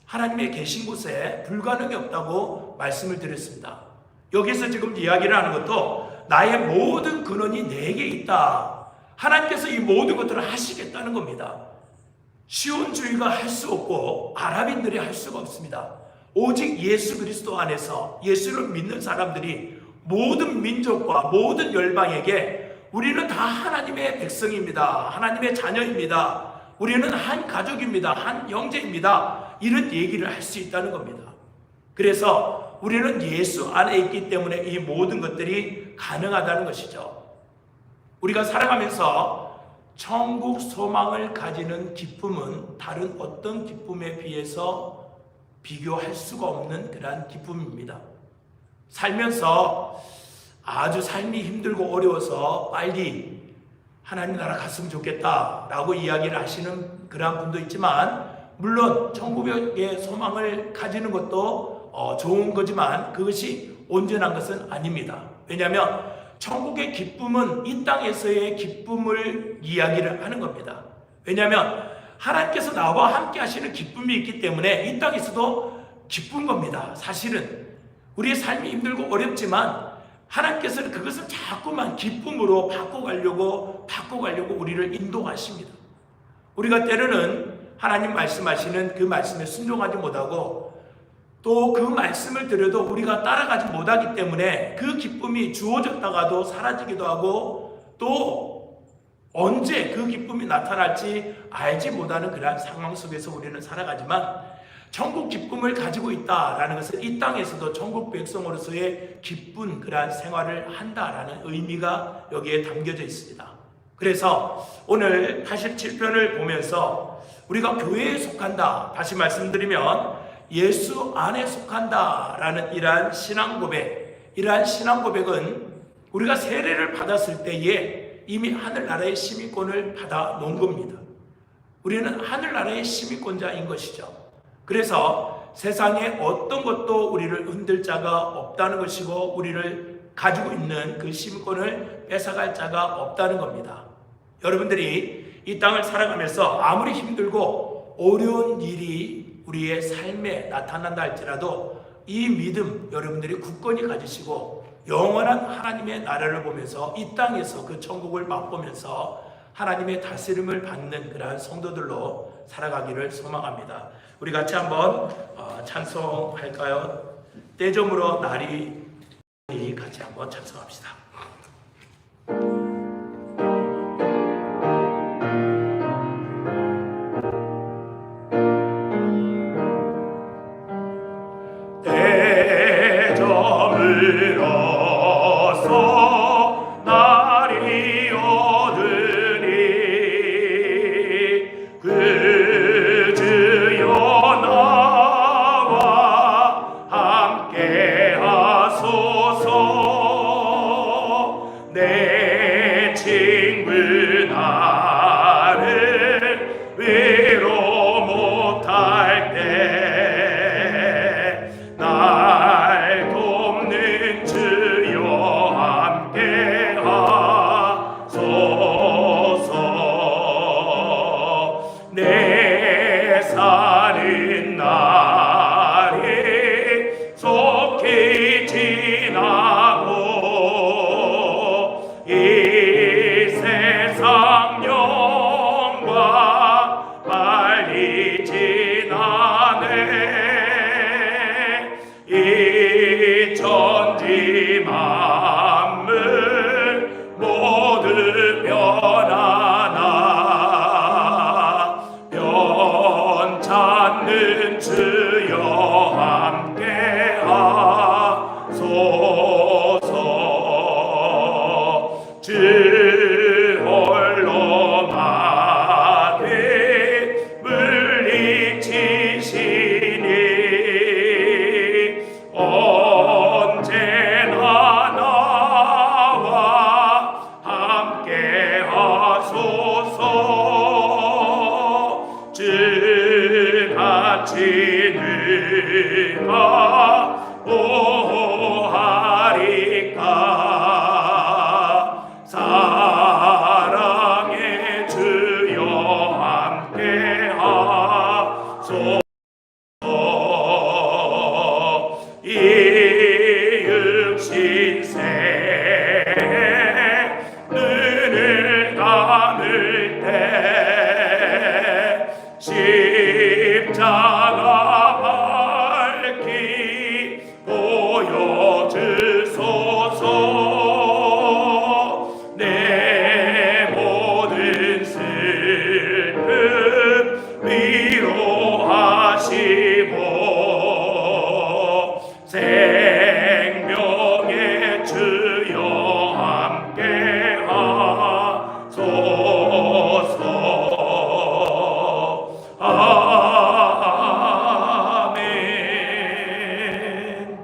하나님의 계신 곳에 불가능이 없다고 말씀을 드렸습니다. 여기서 지금 이야기를 하는 것도 나의 모든 근원이 내게 있다. 하나님께서 이 모든 것들을 하시겠다는 겁니다. 시온주의가 할 수 없고 아랍인들이 할 수가 없습니다. 오직 예수 그리스도 안에서 예수를 믿는 사람들이 모든 민족과 모든 열방에게 우리는 다 하나님의 백성입니다. 하나님의 자녀입니다. 우리는 한 가족입니다. 한 형제입니다. 이런 얘기를 할 수 있다는 겁니다. 그래서 우리는 예수 안에 있기 때문에 이 모든 것들이 가능하다는 것이죠. 우리가 살아가면서 천국 소망을 가지는 기쁨은 다른 어떤 기쁨에 비해서 비교할 수가 없는 그러한 기쁨입니다. 살면서 아주 삶이 힘들고 어려워서 빨리 하나님 나라 갔으면 좋겠다라고 이야기를 하시는 그러한 분도 있지만, 물론 천국의 소망을 가지는 것도 좋은 거지만 그것이 온전한 것은 아닙니다. 왜냐하면 천국의 기쁨은 이 땅에서의 기쁨을 이야기를 하는 겁니다. 왜냐하면 하나님께서 나와 함께 하시는 기쁨이 있기 때문에 이 땅에서도 기쁜 겁니다. 사실은 우리의 삶이 힘들고 어렵지만 하나님께서는 그것을 자꾸만 기쁨으로 바꿔가려고 우리를 인도하십니다. 우리가 때로는 하나님 말씀하시는 그 말씀에 순종하지 못하고 또 그 말씀을 들어도 우리가 따라가지 못하기 때문에 그 기쁨이 주어졌다가도 사라지기도 하고 또 언제 그 기쁨이 나타날지 알지 못하는 그러한 상황 속에서 우리는 살아가지만, 천국 기쁨을 가지고 있다라는 것은 이 땅에서도 천국 백성으로서의 기쁜 그러한 생활을 한다라는 의미가 여기에 담겨져 있습니다. 그래서 오늘 87편을 보면서 우리가 교회에 속한다, 다시 말씀드리면 예수 안에 속한다라는 이러한 신앙 고백은 우리가 세례를 받았을 때에 이미 하늘나라의 시민권을 받아 놓은 겁니다. 우리는 하늘나라의 시민권자인 것이죠. 그래서 세상에 어떤 것도 우리를 흔들 자가 없다는 것이고 우리를 가지고 있는 그 시민권을 뺏어갈 자가 없다는 겁니다. 여러분들이 이 땅을 살아가면서 아무리 힘들고 어려운 일이 우리의 삶에 나타난다 할지라도 이 믿음 여러분들이 굳건히 가지시고 영원한 하나님의 나라를 보면서 이 땅에서 그 천국을 맛보면서 하나님의 다스림을 받는 그러한 성도들로 살아가기를 소망합니다. 우리 같이 한번 찬송할까요? 떼점으로 날이 같이 한번 찬송합시다. 떼점으로서 날이 오르니 그 주여 나와 함께 하소서. 주옵소서. 주같이 누가 보하리까. 사랑의 주여 함께하소서. 이 육신생 눈을 감을 때 십자가 밝히 보여주소서. 내 모든 슬픔 위로하시고 생명의 주여 함께하소서. 아멘.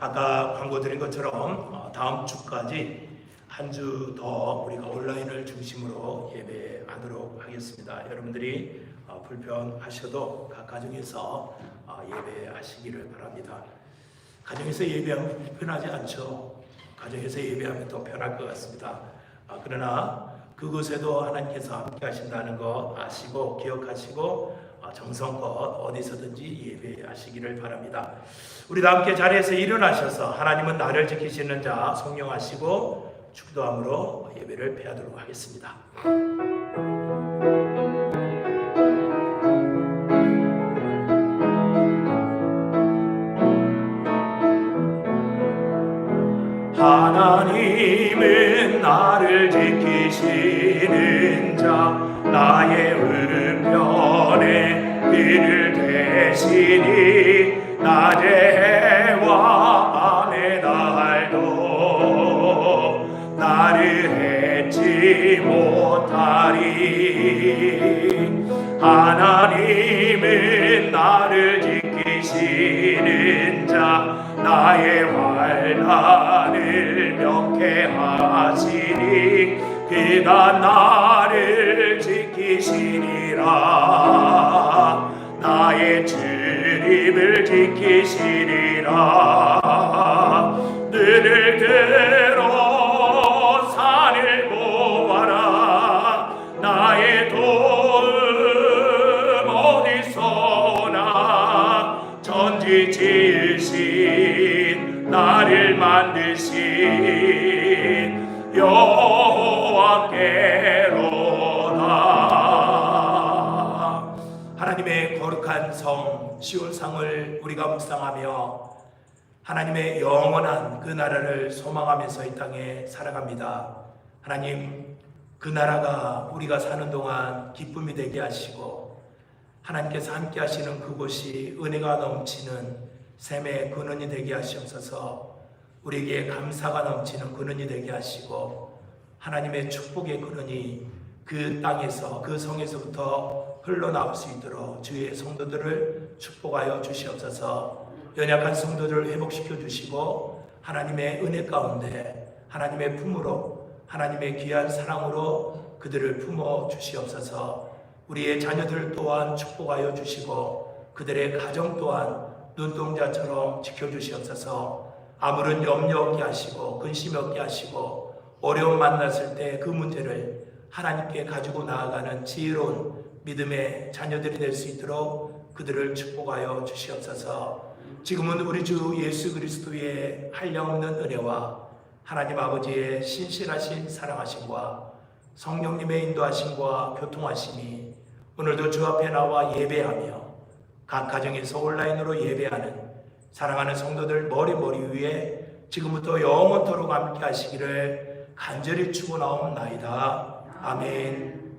아까 광고 드린 것처럼 다음 주까지 한 주 더 우리가 온라인을 중심으로 예배하도록 하겠습니다. 여러분들이 불편하셔도 각 가정에서 예배하시기를 바랍니다. 가정에서 예배하면 불편하지 않죠. 가정에서 예배하면 더 편할 것 같습니다. 그러나 그곳에도 하나님께서 함께 하신다는 거 아시고 기억하시고 정성껏 어디서든지 예배하시기를 바랍니다. 우리 다 함께 자리에서 일어나셔서 하나님은 나를 지키시는 자 성령하시고 축도함으로 예배를 폐하도록 하겠습니다. 하나님은 나를 지키시는 자 나의 우편에 그를 대시니 낮의 해와 밤의 날도 나를 해치 못하리. 하나님은 나를 지키시는 자 나의 환난을 명쾌하시니 그가 나를 지키시리라. 나의 주님을 지키시리라. 눈을 들어 산을 보아라. 나의 도움 어디서 오나. 천지 지으신 나를 만드신 여호와께로다. 하나님의 거룩한 성 시온상을 우리가 묵상하며 하나님의 영원한 그 나라를 소망하면서 이 땅에 살아갑니다. 하나님, 그 나라가 우리가 사는 동안 기쁨이 되게 하시고 하나님께서 함께 하시는 그곳이 은혜가 넘치는 샘의 근원이 되게 하시옵소서. 우리에게 감사가 넘치는 근원이 되게 하시고 하나님의 축복의 근원이 그 땅에서 그 성에서부터 흘러나올 수 있도록 주의 성도들을 축복하여 주시옵소서. 연약한 성도들을 회복시켜 주시고 하나님의 은혜 가운데 하나님의 품으로 하나님의 귀한 사랑으로 그들을 품어 주시옵소서. 우리의 자녀들 또한 축복하여 주시고 그들의 가정 또한 눈동자처럼 지켜주시옵소서. 아무런 염려 없게 하시고 근심 없게 하시고 어려움 만났을 때 그 문제를 하나님께 가지고 나아가는 지혜로운 믿음의 자녀들이 될 수 있도록 그들을 축복하여 주시옵소서. 지금은 우리 주 예수 그리스도의 한량없는 은혜와 하나님 아버지의 신실하신 사랑하심과 성령님의 인도하심과 교통하심이 오늘도 주 앞에 나와 예배하며 각 가정에서 온라인으로 예배하는 사랑하는 성도들 머리 위에 지금부터 영원토록 함께 하시기를 간절히 축원하옵나이다. 아멘.